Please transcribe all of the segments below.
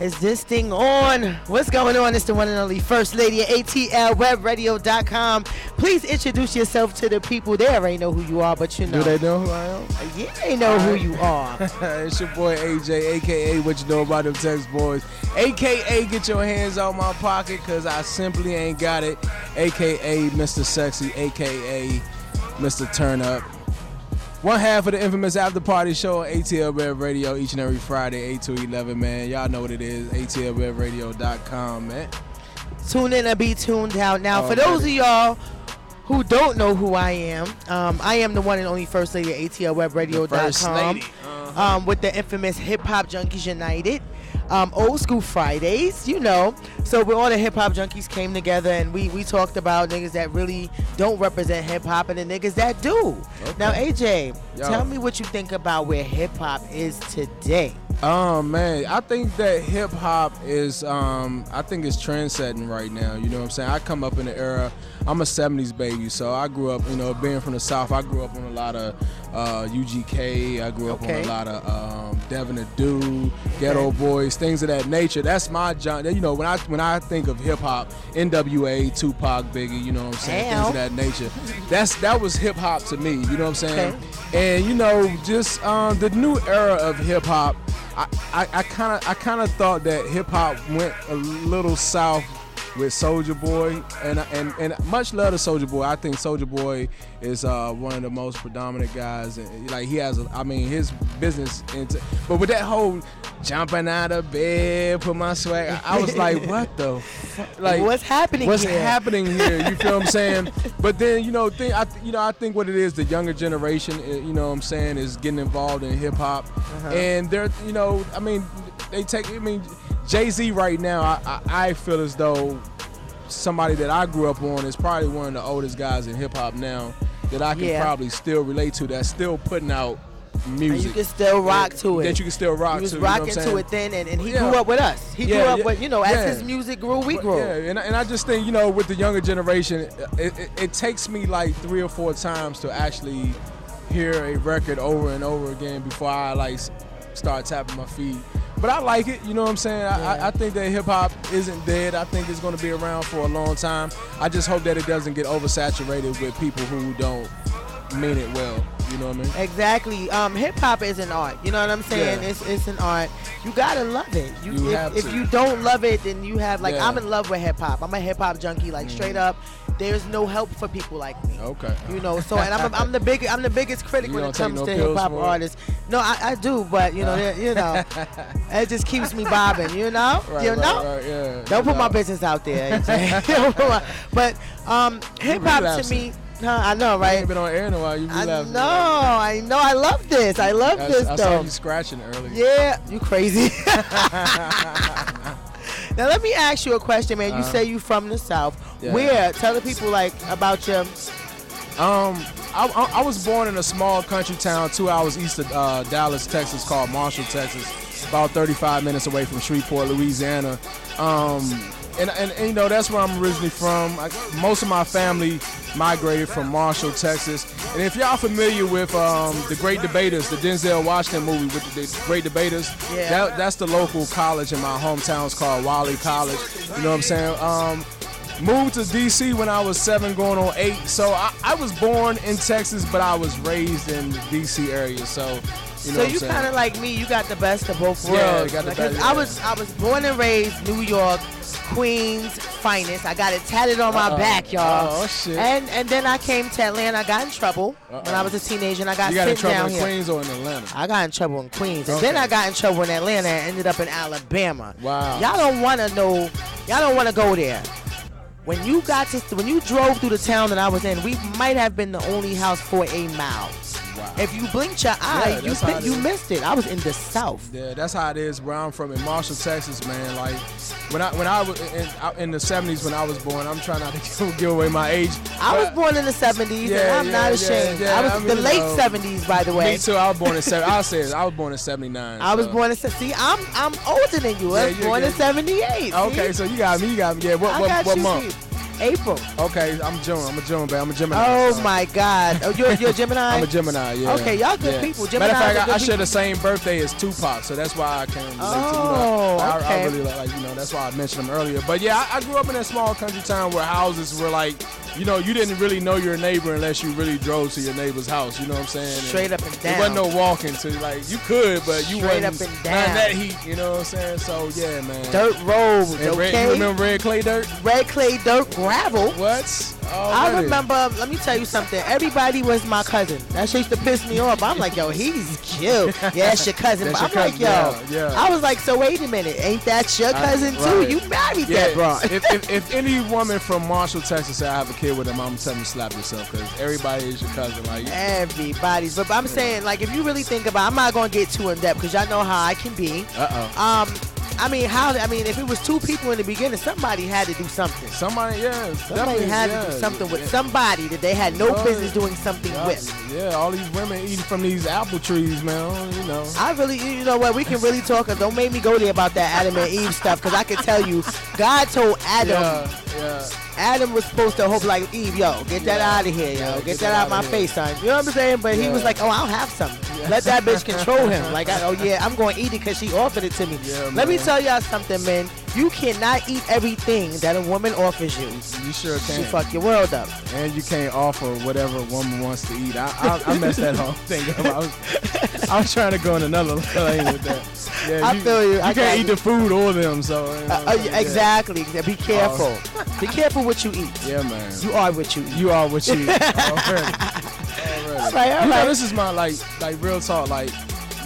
Is this thing on? What's going on? It's the one and only First Lady at Atlwebradio.com. Please introduce yourself to the people. They already know who you are, but you know. Do they know who I am? Yeah, they know who you are. It's your boy AJ, a.k.a. What You Know About Them Text Boys, a.k.a. Get Your Hands Out My Pocket, because I simply ain't got it, a.k.a. Mr. Sexy, a.k.a. Mr. Turn Up. One half of the infamous after party show on ATL Radio each and every Friday, 8 to 11, man. Y'all know what it is, atlwebradio.com, man. Tune in and be tuned out. Now, for those of y'all who don't know who I am the one and only First Lady at ATLwebradio.com with the infamous Hip Hop Junkies United. Old School Fridays, you know. So where all the hip hop junkies came together and we talked about niggas that really don't represent hip hop and the niggas that do. Okay. Now AJ, tell me what you think about where hip hop is today. Man, I think that hip hop is I think it's trendsetting right now. You know what I'm saying? I come up in the era, I'm a 70s baby, so I grew up, you know, being from the South, I grew up on a lot of UGK, I grew up on a lot of Devin the Dude, Ghetto Boys, things of that nature. That's my genre. You know, when I think of hip hop, NWA, Tupac, Biggie, you know what I'm saying, things of that nature. That was hip hop to me. You know what I'm saying? Okay. And you know, just the new era of hip hop. I kind of thought that hip hop went a little south with Soulja Boy, and much love to Soulja Boy. I think Soulja Boy is one of the most predominant guys, and like he has, his business but with that whole jumping out of bed, put my swag, I was like, what the fuck? Like, what's happening here? You feel what I'm saying? But then, I think what it is, the younger generation, you know what I'm saying, is getting involved in hip hop, and they're, Jay-Z right now, I feel as though somebody that I grew up on is probably one of the oldest guys in hip hop now that I can probably still relate to, that's still putting out music. And you can still rock to it. That you can still rock to. He was rocking to it then, and he grew up with us. He grew up with, as his music grew, we grew. Yeah, and I just think, with the younger generation, it takes me like 3 or 4 times to actually hear a record over and over again before I like start tapping my feet. But I like it, you know what I'm saying? I think that hip-hop isn't dead. I think it's going to be around for a long time. I just hope that it doesn't get oversaturated with people who don't mean it well. You know what I mean? Exactly. Hip-hop is an art. You know what I'm saying? Yeah. It's an art. You got to love it. If you don't love it, then you have, I'm in love with hip-hop. I'm a hip-hop junkie, straight up. There's no help for people like me. Okay. So and I'm the biggest critic when it comes to hip hop artists. No, I do, but it just keeps me bobbing. Right, Right, yeah. Don't put my business out there. But hip hop to me. I know, right? You ain't been on air in a while. You I know. I love this. I saw you scratching earlier. Yeah, you crazy. Now let me ask you a question, man. You say you from the South. Yeah. Where? Tell the people about you. I was born in a small country town 2 hours east of Dallas, Texas, called Marshall, Texas. About 35 minutes away from Shreveport, Louisiana. And that's where I'm originally from. Most of my family migrated from Marshall, Texas. And if y'all familiar with The Great Debaters, the Denzel Washington movie with the Great Debaters, that's the local college in my hometown. It's called Wiley College. You know what I'm saying? Moved to D.C. when I was 7 going on 8. So I was born in Texas, but I was raised in the D.C. area. So you kind of like me. You got the best of both worlds. Got the best, I was born and raised New York, Queens finest. I got it tatted on my back, y'all. Oh shit! And then I came to Atlanta. I got in trouble when I was a teenager, and I got You got in trouble down in here. Queens or in Atlanta? I got in trouble in Queens, and then I got in trouble in Atlanta and ended up in Alabama. Wow! Y'all don't want to know. Y'all don't want to go there. When you drove through the town that I was in, we might have been the only house for a mile. Wow. If you blinked your eye, you missed it. I was in the South. Yeah, that's how it is where I'm from in Marshall, Texas, man. Like when I was in the 70s when I was born, I'm trying not to give away my age. I was born in the 70s, and I'm not ashamed. I was the late 70s, by the way. Me too. I was born in 70. I was born in 79. I was born in. See, I'm older than you. I was born in 78. Okay, so you got me. Yeah, what month? April. Okay, I'm June. I'm a June, babe. I'm a Gemini. Oh my God. Oh, you're a Gemini? I'm a Gemini, yeah. Okay, y'all good people. Matter Gemini. of fact, I share the same birthday as Tupac, so that's why I can relate to okay. I really like, that's why I mentioned him earlier. But yeah, I grew up in that small country town where houses were like, you didn't really know your neighbor unless you really drove to your neighbor's house. You know what I'm saying? Straight up and down. There wasn't no walking to, like, you could, but you Straight wasn't up and down. not that heat. You know what I'm saying? So yeah, man. Dirt roads, okay? You remember red clay dirt? Red clay dirt gravel. What? I remember, let me tell you something. Everybody was my cousin. That shit used to piss me off. I'm like, yo, he's cute. Yeah, it's your cousin. But I'm like, yo. Yeah. I was like, so wait a minute. Ain't that your cousin too? You married that broad. if any woman from Marshall, Texas say I have a kid with him, I'm telling you slap yourself because everybody is your cousin. Like everybody's. But I'm saying, like, if you really think about it, I'm not going to get too in depth because y'all know how I can be. If it was two people in the beginning, somebody had to do something. Somebody had to do something with somebody that they had no business doing something with. Yeah, all these women eating from these apple trees, man. I really, you know what? We can really talk. Don't make me go there about that Adam and Eve stuff, because I can tell you, God told Adam. Adam was supposed to hope like Eve, yo, get that out of here, yo, get that out of my face, son. You know what I'm saying? But he was like, oh, I'll have some. Let that bitch control him. Like, I'm going to eat it because she offered it to me. Let me tell y'all something, man. You cannot eat everything that a woman offers you. You sure can't. She fuck your world up. And you can't offer whatever a woman wants to eat. I messed that whole thing up. I was trying to go in another lane with that. Yeah, I feel you. You can't eat the food or them, so. Exactly. Be careful. Be careful what you eat. Yeah, man. You are what you eat. You are what you eat. Already. All right. This is my like real talk, like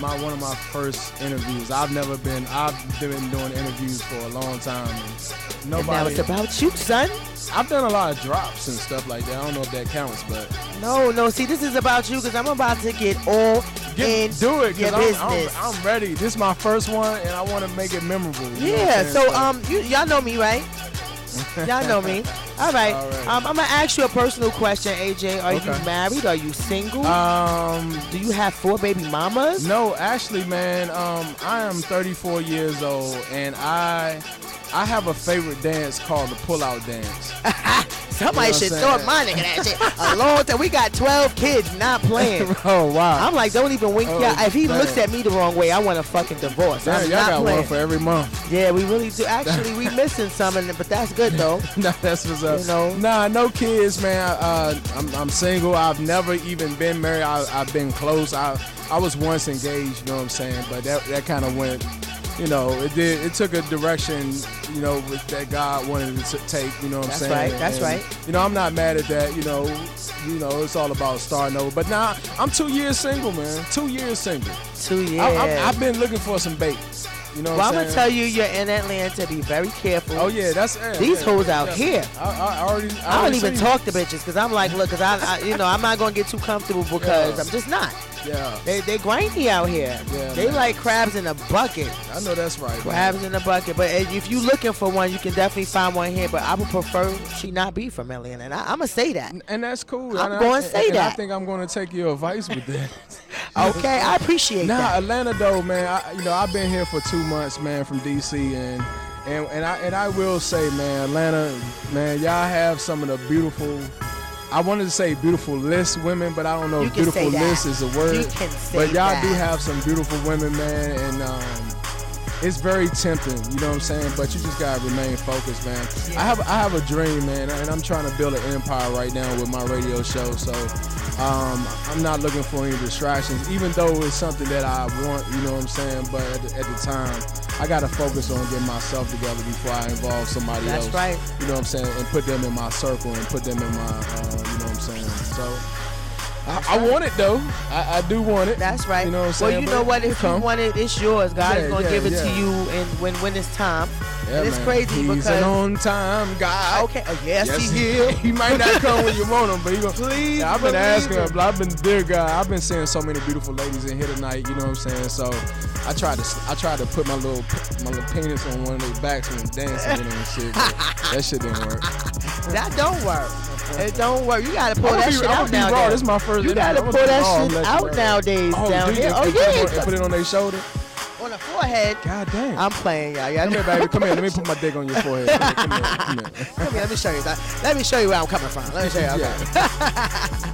one of my first interviews. I've been doing interviews for a long time. And nobody. And now it's about you, son. I've done a lot of drops and stuff like that. I don't know if that counts, but no. See, this is about you because I'm about to get all in your business. I'm ready. This is my first one, and I want to make it memorable. Yeah. So y'all know me, right? Y'all know me. All right. I'm gonna ask you a personal question, AJ. Are you married? Are you single? Do you have 4 baby mamas? No, actually, man. I am 34 years old, and I have a favorite dance called the pull-out dance. Somebody should throw my nigga that shit. A long time. We got 12 kids not playing. Oh, wow. I'm like, don't even wink. If he looks at me the wrong way, I want a fucking divorce. Damn, I'm y'all not got playing. one for every month. Yeah, we really do. Actually, we missing some, but that's good, though. Nah, that's what's up. Nah, no kids, man. I'm single. I've never even been married. I've been close. I was once engaged, you know what I'm saying? But that kind of went... it took a direction, that God wanted it to take, you know what I'm saying? That's right. I'm not mad at that, it's all about starting over. But now, I'm 2 years single, man. 2 years single. 2 years. I've been looking for some bait. You know what I'm saying? I'm going to tell you, you're in Atlanta. Be very careful. Oh, yeah, that's these hoes out here. I don't even talk to bitches because I'm like, look, because I'm not going to get too comfortable because I'm just not. Yeah. They grindy out here. Yeah, they like crabs in a bucket. I know that's right. Crabs in a bucket. But if you're looking for one, you can definitely find one here. But I would prefer she not be from Atlanta. And I'm going to say that. And that's cool. I'm going to say that. I think I'm going to take your advice with that. Okay, I appreciate that. Atlanta though, man. I've been here for 2 months, man, from DC, and I will say, man, Atlanta, man, y'all have some of the beautiful. I wanted to say beautiful list women, but I don't know if beautiful list is a word. You can say but y'all that. do have some beautiful women, man, and it's very tempting, you know what I'm saying? But you just gotta remain focused, man. Yeah. I have a dream, man, and I'm trying to build an empire right now with my radio show. So I'm not looking for any distractions, even though it's something that I want, you know what I'm saying? But at the time, I gotta focus on getting myself together before I involve somebody else. That's right. You know what I'm saying? And put them in my circle and put them in my, you know what I'm saying? So. I want it though. I do want it. That's right. You know what I'm saying? Well, you know what? If you want it, it's yours. God is gonna give it to you, and when it's time. Yeah, and it's crazy He's because an on-time God. Okay. Yes, he is. He might not come when you want him, but he gonna. Please. Yeah, I've been asking him. I've been, dear God, I've been seeing so many beautiful ladies in here tonight. You know what I'm saying? So I tried to put my little penis on one of their backs and dancing with them and shit. That shit didn't work. That don't work. It don't work. You gotta pull that shit out nowadays. This is my first. You gotta pull that shit out nowadays. Down here. Oh yeah. Put it on their shoulder. on the forehead. God damn. I'm playing, y'all. Come here, baby. Come here. Let me put my dick on your forehead. Come here. Come here. Let me show you. Let me show you where I'm coming from. Let me show you. Okay.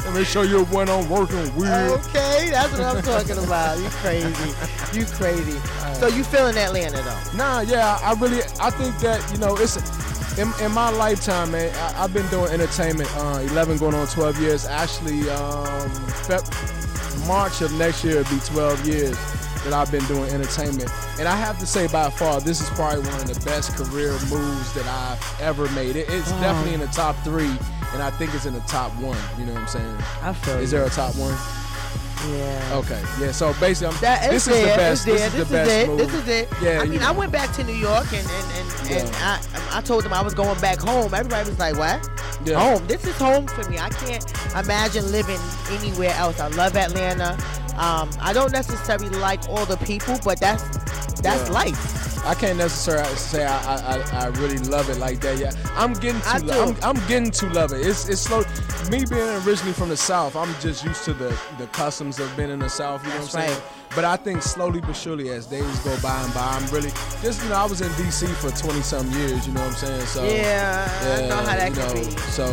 Let me show you when I'm working weird. Okay, that's what I'm talking about. You crazy. You crazy. So you feeling Atlanta though? Nah, yeah. I think that, you know, it's in my lifetime, man. I've been doing entertainment 11 going on 12 years. Actually, March of next year will be 12 years that I've been doing entertainment. And I have to say, by far, this is probably one of the best career moves that I've ever made. It's definitely in the top 3, and I think it's in the top 1. You know what I'm saying? I feel Is there a top 1? Yeah. Okay. Yeah. So basically, this is the best. This is the best move. This is it. Yeah. I mean, I went back to New York and I told them I was going back home. Everybody was like, "What? Yeah. Home? This is home for me. I can't imagine living anywhere else. I love Atlanta. I don't necessarily like all the people, but that's life." I can't necessarily say I really love it like that. Yeah, I'm getting to love it. It's slow. Me being originally from the South, I'm just used to the customs of being in the South. You know what I'm saying? But I think slowly but surely, as days go by and by, I'm really just, you know, I was in DC for 20-some years. You know what I'm saying? So yeah, I know how that can be. So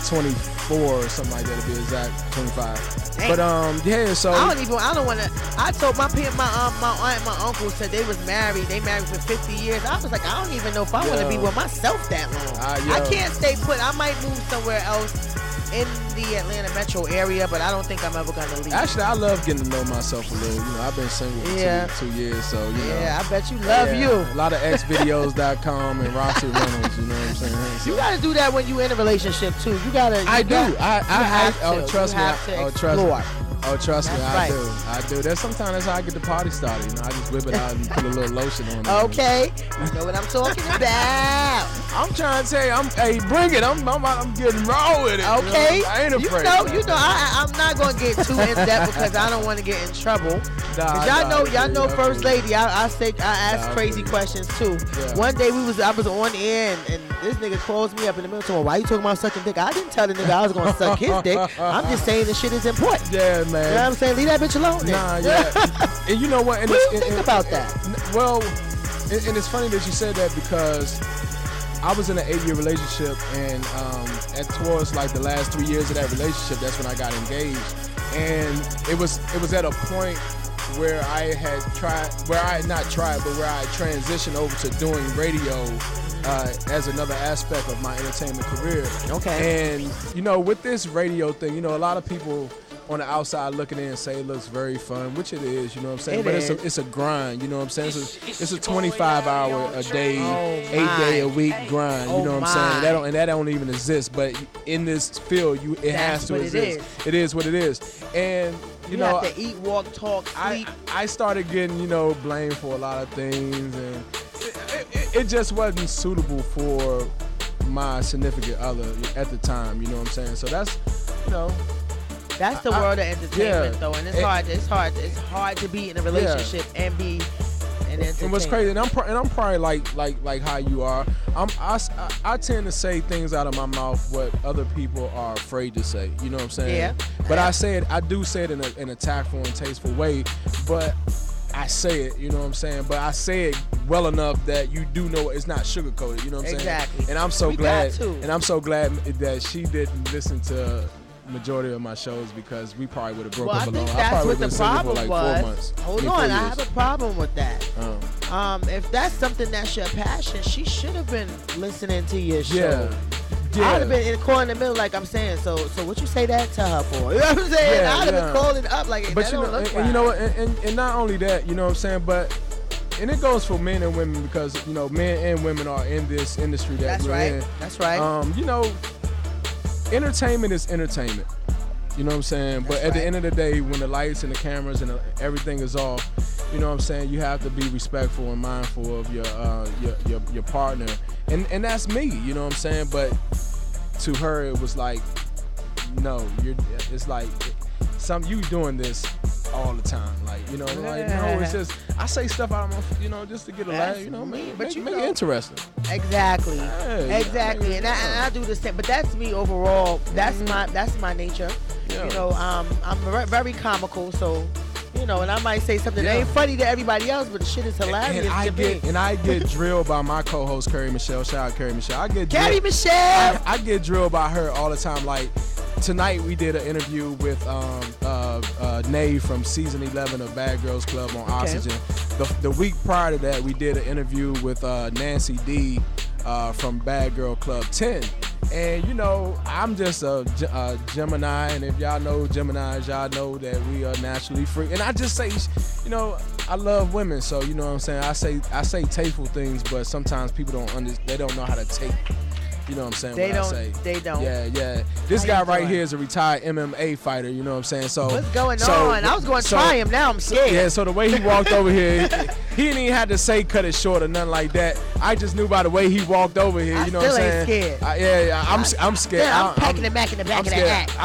24 or something like that to be exact, 25. Dang. But yeah, so I don't want to. I told my aunt and my uncle said they was married. They married for 50 years. I was like, I don't even know if I want to be with myself that long. I can't stay put. I might move somewhere else in the Atlanta metro area, but I don't think I'm ever gonna leave. Actually, I love getting to know myself a little. You know, I've been single for 2 years, so you know. Yeah, I bet you love you. A lot of xvideos.com and Roxy Reynolds. You know what I'm saying? So. You gotta do that when you in a relationship too. You gotta. I do. Trust me. Trust me. Oh, trust me, That's I do. That's sometimes that's how I get the party started. You know, I just whip it out and put a little lotion on it. Okay, you know what I'm talking about. I'm trying to tell you, hey, bring it. I'm getting raw with it. Okay, you know? I ain't afraid. I'm not gonna get too in depth because I don't want to get in trouble. Y'all know, First Lady. I ask crazy questions too. Yeah. One day I was on air and this nigga calls me up in the middle. Told me, why you talking about sucking dick? I didn't tell the nigga I was gonna suck his dick. I'm just saying the shit is important. Yeah, man. You know what I'm saying? Leave that bitch alone. Then. Nah, yeah. And you know what? And what do you think about that? Well, and it's funny that you said that because I was in an 8-year relationship, and towards like the last 3 years of that relationship, that's when I got engaged. And it was at a point where I had transitioned over to doing radio as another aspect of my entertainment career. Okay. And you know, with this radio thing, you know, a lot of people on the outside looking in and say it looks very fun, which it is, you know what I'm saying? But it's a grind, you know what I'm saying? It's a 25-hour a day, 8-day-a-week grind, you know what I'm saying? That don't even exist, but in this field, it has to exist. It is what it is. And you know, have to eat, walk, talk, sleep. I started getting, you know, blamed for a lot of things, and it just wasn't suitable for my significant other at the time, you know what I'm saying? So that's, you know. That's the world of entertainment, though, and it's hard to be in a relationship and be an entertainer. And what's crazy, and I'm probably like how you are. I tend to say things out of my mouth what other people are afraid to say. You know what I'm saying? Yeah. But I do say it in a tactful and tasteful way, but I say it, you know what I'm saying? But I say it well enough that you do know it's not sugarcoated. You know what I'm saying? Exactly. And I'm so glad that she didn't listen to majority of my shows because we probably would have broke up alone. I probably would have been single for like 4 months. Hold on, I have a problem with that. If that's something that's your passion, she should have been listening to your show. Yeah. I'd have been in the middle like I'm saying. So what you say that to her for? You know what I'm saying? I'd have been calling up like but that you know, don't look and right. you know what? And not only that, you know what I'm saying, but and it goes for men and women because you know men and women are in this industry that we're in. That's right. You know, entertainment is entertainment. You know what I'm saying? But at the end of the day, when the lights and the cameras and everything is off, you know what I'm saying, you have to be respectful and mindful of your partner. And that's me, you know what I'm saying? But to her, it was like, no, it's like you doing this all the time. Like, you know, like, no, it's just, I say stuff out of my, you know, just to get a laugh, you know, make it interesting. Exactly. Hey, exactly. And I do the same, but that's me overall. That's my nature. Yeah. You know, I'm very comical, so, you know, and I might say something that ain't funny to everybody else, but the shit is hilarious to me. And I get drilled by my co-host Carrie Michelle. Shout out Carrie Michelle. Carrie Michelle. I get drilled by her all the time. Like tonight, we did an interview with Nay from season 11 of Bad Girls Club on Oxygen. The week prior to that, we did an interview with Nancy D from Bad Girl Club 10. And, you know, I'm just a Gemini, and if y'all know Geminis, y'all know that we are naturally free. And I just say, you know, I love women, so, you know what I'm saying? I say tasteful things, but sometimes people they don't know how to take. You know what I'm saying? They don't. Yeah. This guy right here is a retired MMA fighter. You know what I'm saying? So what's going on? I was going to try him. Now I'm scared. Yeah. So the way he walked over here, he didn't even have to say cut it short or nothing like that. I just knew by the way he walked over here. You know what I'm saying? Scared. I'm scared. Yeah, I'm packing it back in the back of the hat.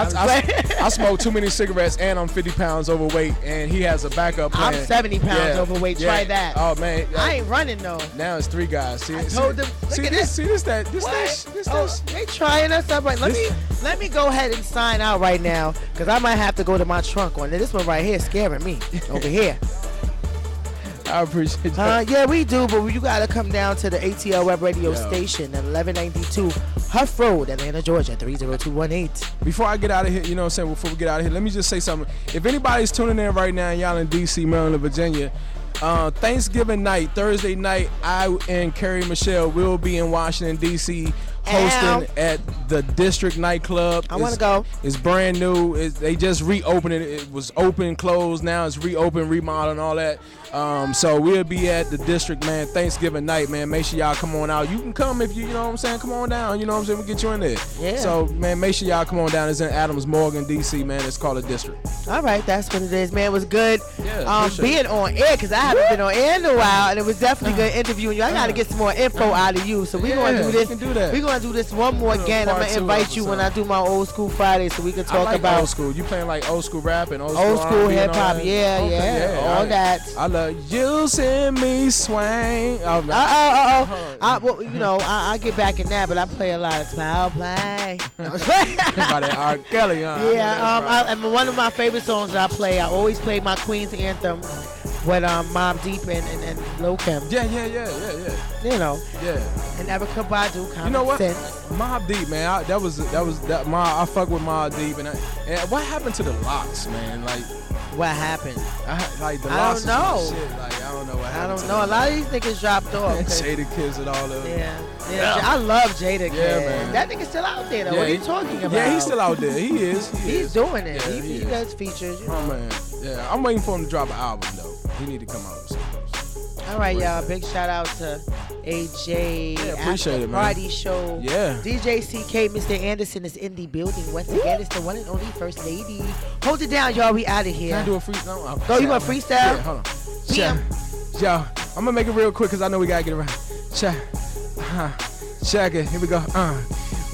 I smoke too many cigarettes and I'm 50 pounds overweight, and he has a backup plan. I'm 70 pounds overweight. Try that. Oh man. I ain't running though. Now it's 3 guys. I told them. Look at this. See this. They trying us up. Right. Let me go ahead and sign out right now, because I might have to go to my trunk on this one right here scaring me over here. I appreciate that. Yeah, we do, but you got to come down to the ATL Web Radio station at 1192 Huff Road, Atlanta, Georgia, 30218. Before I get out of here, you know what I'm saying, before we get out of here, let me just say something. If anybody's tuning in right now, y'all in D.C., Maryland, Virginia, Thanksgiving night, Thursday night, I and Carrie Michelle will be in Washington, D.C., hosting at the District Nightclub. I want to go. It's brand new. They just reopened it. It was open, closed. Now it's reopened, remodeled, and all that. So we'll be at the District, man, Thanksgiving night, man. Make sure y'all come on out. You can come if you know what I'm saying. Come on down. You know what I'm saying. We'll get you in there. Yeah. So, man, make sure y'all come on down. It's in Adams Morgan, D.C., man. It's called the District. All right. That's what it is, man. It was good being on air, because I haven't been on air in a while, and it was definitely good interviewing you. I got to get some more info out of you. So we're going to do this. We can do that. We're going to do this one more again. I'm going to invite you when I do my old school Friday, so we can talk about old school. You playing like old school rap and old school hip hop. Yeah. All that. I love you. Send me swing. Well, you know, I get back in that, but I play a lot of power play. By that R. Kelly, Yeah. And one of my favorite songs that I play, I always play my Queen's Anthem with Mobb Deep and Lil Kim. Yeah. You know. Yeah. And Erykah Badu. Common You know what? Sense. Mobb Deep, man. I fuck with Mobb Deep, and what happened to the locks, man? Like. What happened? I don't know. Shit. Like, I don't know what happened. I don't know. A lot of these niggas dropped off. Jada Kids and all of them. Yeah. I love Jada Kids. Yeah, man. That nigga's still out there, though. Yeah, what are you talking about? Yeah, he's still out there. He is. He's doing it. Yeah, he does features. You know. Oh, man. Yeah, I'm waiting for him to drop an album, though. He need to come out with something. All right, y'all. Big shout out to AJ. Yeah, appreciate it, man. Atlwebradio show. Yeah. DJ CK, Mr. Anderson is in the building. Once again, it's the one and only First Lady. Hold it down, y'all. We out of here. Can I do a freestyle? Oh, you want freestyle? Yeah, hold on. Yo, I'm gonna make it real quick because I know we gotta get around. Check it. Here we go.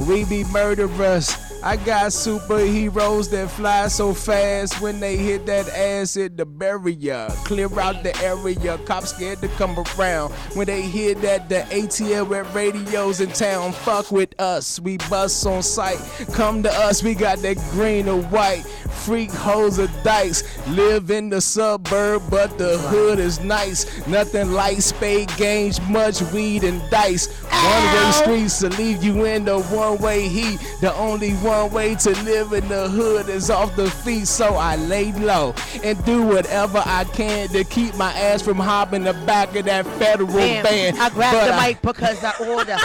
We be murderers. I got superheroes that fly so fast. When they hit that ass at the barrier, clear out the area. Cops scared to come around. When they hear that the ATL Web Radio's in town, fuck with us. We bust on sight. Come to us. We got that green or white. Freak hoes of dice. Live in the suburb, but the hood is nice. Nothing like spade games, much weed and dice. One-way streets to leave you in the one-way heat. The only one way to live in the hood is off the feet. So I lay low and do whatever I can to keep my ass from hopping the back of that federal band. I grabbed the mic because I order.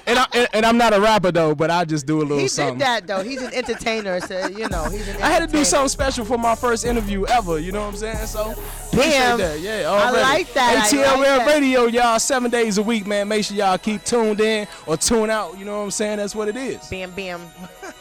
and I'm not a rapper though, but I just do a little something. He did that though. He's an entertainer, so you know he's an entertainer. I had to do something special for my first interview ever. You know what I'm saying? So damn, that. Yeah, I like that. ATL Web Radio, y'all, 7 days a week, man. Make sure y'all keep tuned in or tune out. You know what I'm saying? That's what it is. Bam.